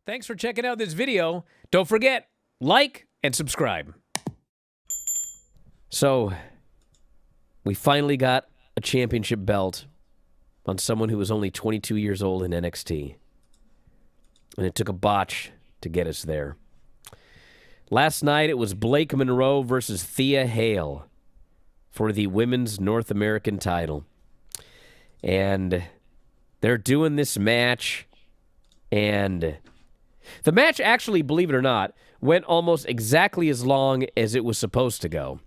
Thanks for checking out this video. Don't forget, like and subscribe. So, we finally got a championship belt on someone who was only 22 years old in NXT. And it took a botch to get us there. Last night, it was Blake Monroe versus Thea Hail for the Women's North American title. And they're doing this match, and the match actually, believe it or not, went almost exactly as long as it was supposed to go.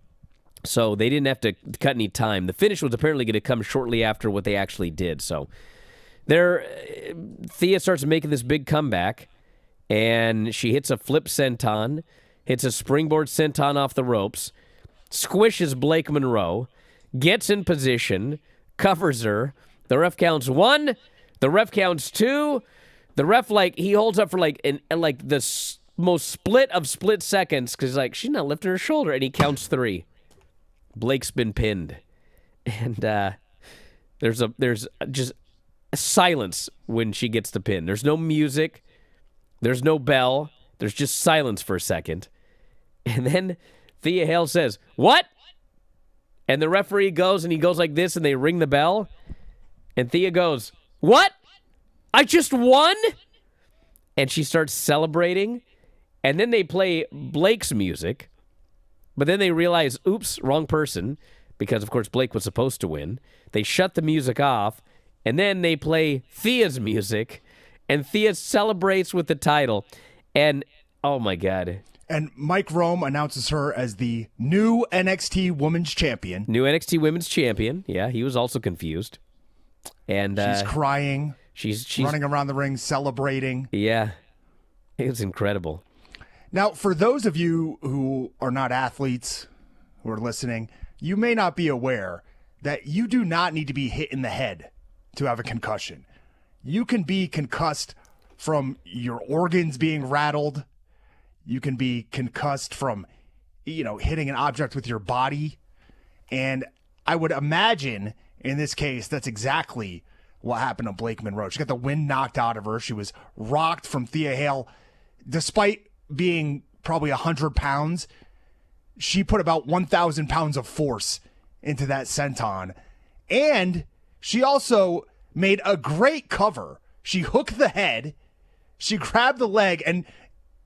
So they didn't have to cut any time. The finish was apparently going to come shortly after what they actually did. So Thea starts making this big comeback, and she hits a flip senton, hits a springboard senton off the ropes, squishes Blake Monroe, gets in position, covers her. The ref counts 1. The ref counts 2. The ref, he holds up for, the most split of split seconds because, she's not lifting her shoulder, and he counts 3. Blake's been pinned. And there's just a silence when she gets the pin. There's no music. There's no bell. There's just silence for a second. And then Thea Hail says, "What?" And the referee goes, and he goes like this, and they ring the bell. And Thea goes, "What? I just won?" And she starts celebrating. And then they play Blake's music. But then they realize, oops, wrong person. Because, of course, Blake was supposed to win. They shut the music off. And then they play Thea's music. And Thea celebrates with the title. And, oh my God. And Mike Rome announces her as the new NXT Women's Champion. New NXT Women's Champion. Yeah, he was also confused. And she's crying. She's running around the ring, celebrating. Yeah, it was incredible. Now, for those of you who are not athletes who are listening, you may not be aware that you do not need to be hit in the head to have a concussion. You can be concussed from your organs being rattled. You can be concussed from, hitting an object with your body. And I would imagine in this case, that's exactly what happened to Blake Monroe. She got the wind knocked out of her. She was rocked from Thea Hail. Despite being probably 100 pounds, she put about 1,000 pounds of force into that senton. And she also made a great cover. She hooked the head, she grabbed the leg, and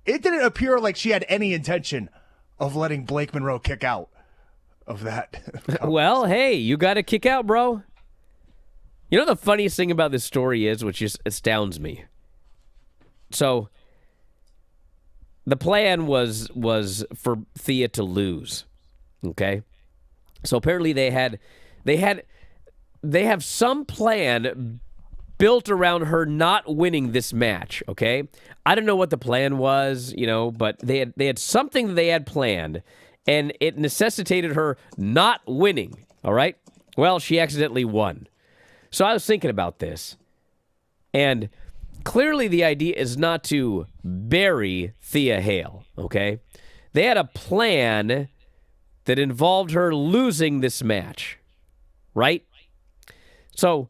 it didn't appear like she had any intention of letting Blake Monroe kick out of that. Well, hey, you got to kick out, bro. You know the funniest thing about this story is, which just astounds me. So, the plan was for Thea to lose. Okay? So apparently they have some plan built around her not winning this match, okay? I don't know what the plan was, but they had something they had planned, and it necessitated her not winning, all right? Well, she accidentally won. So I was thinking about this, and clearly the idea is not to bury Thea Hail, okay? They had a plan that involved her losing this match, right? So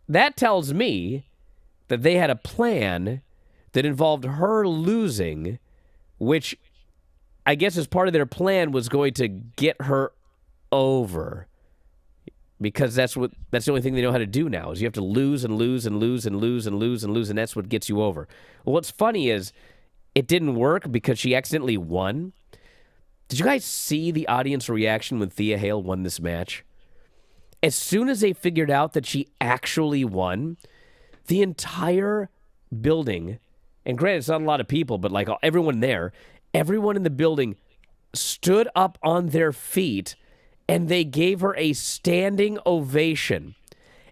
that tells me that they had a plan that involved her losing, which I guess as part of their plan was going to get her over. Because that's the only thing they know how to do now is you have to lose and lose and lose and lose and lose and lose, and that's what gets you over. Well, what's funny is it didn't work because she accidentally won. Did you guys see the audience reaction when Thea Hail won this match? As soon as they figured out that she actually won, the entire building, and granted it's not a lot of people, but everyone in the building stood up on their feet, and they gave her a standing ovation.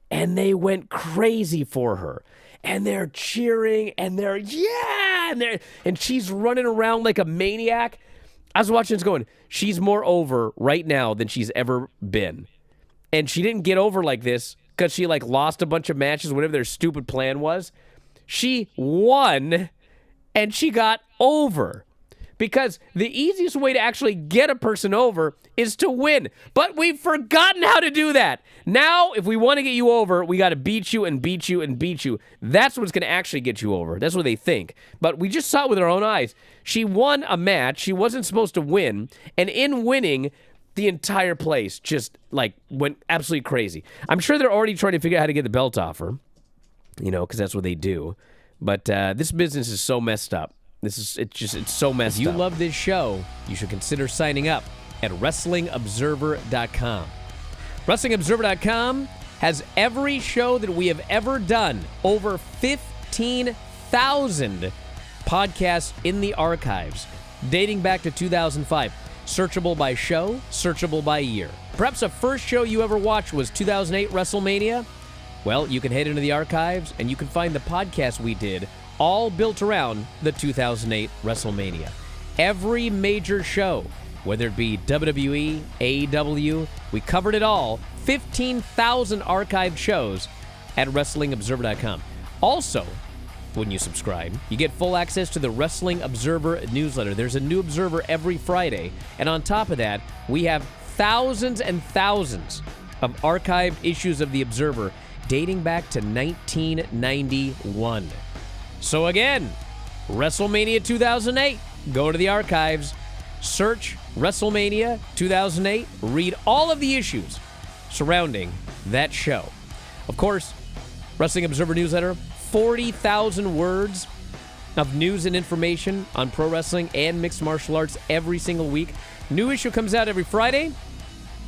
And they went crazy for her. And they're cheering, and they're, yeah! And she's running around like a maniac. I was watching this going, she's more over right now than she's ever been. And she didn't get over like this because she lost a bunch of matches, whatever their stupid plan was. She won, and she got over. because the easiest way to actually get a person over is to win. But we've forgotten how to do that. Now, if we want to get you over, we got to beat you and beat you and beat you. That's what's going to actually get you over. That's what they think. But we just saw it with our own eyes. She won a match she wasn't supposed to win, and in winning, the entire place just went absolutely crazy. I'm sure they're already trying to figure out how to get the belt off her, because that's what they do. But this business is so messed up. It's so messed up. If you love this show, you should consider signing up at WrestlingObserver.com. WrestlingObserver.com has every show that we have ever done. Over 15,000 podcasts in the archives, dating back to 2005. Searchable by show, searchable by year. Perhaps the first show you ever watched was 2008 WrestleMania? Well, you can head into the archives and you can find the podcast we did, all built around the 2008 WrestleMania. Every major show, whether it be WWE, AEW, we covered it all. 15,000 archived shows at WrestlingObserver.com. Also, when you subscribe, you get full access to the Wrestling Observer newsletter. There's a new Observer every Friday. And on top of that, we have thousands and thousands of archived issues of the Observer dating back to 1991. So again, WrestleMania 2008, go to the archives, search WrestleMania 2008, read all of the issues surrounding that show. Of course, Wrestling Observer newsletter, 40,000 words of news and information on pro wrestling and mixed martial arts every single week. New issue comes out every Friday.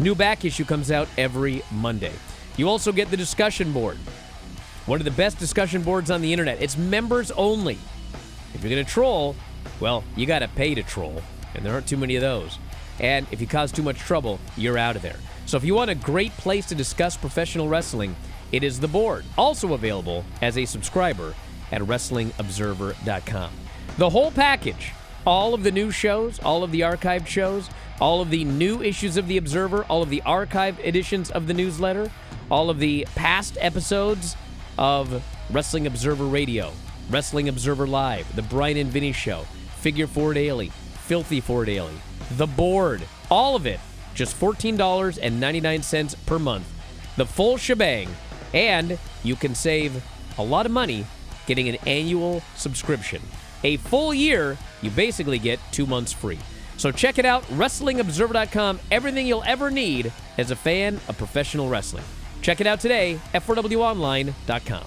New back issue comes out every Monday. You also get the discussion board. One of the best discussion boards on the internet. It's members only. If you're going to troll, well, you got to pay to troll, and there aren't too many of those. And if you cause too much trouble, you're out of there. So if you want a great place to discuss professional wrestling, it is the board. Also available as a subscriber at WrestlingObserver.com. The whole package, all of the new shows, all of the archived shows, all of the new issues of the Observer, all of the archived editions of the newsletter, all of the past episodes of Wrestling Observer Radio, Wrestling Observer Live, The Bryan and Vinny Show, Figure Four Daily, Filthy Four Daily, The Board, all of it, just $14.99 per month. The full shebang. And you can save a lot of money getting an annual subscription. A full year, you basically get 2 months free. So check it out, WrestlingObserver.com, everything you'll ever need as a fan of professional wrestling. Check it out today, F4WOnline.com.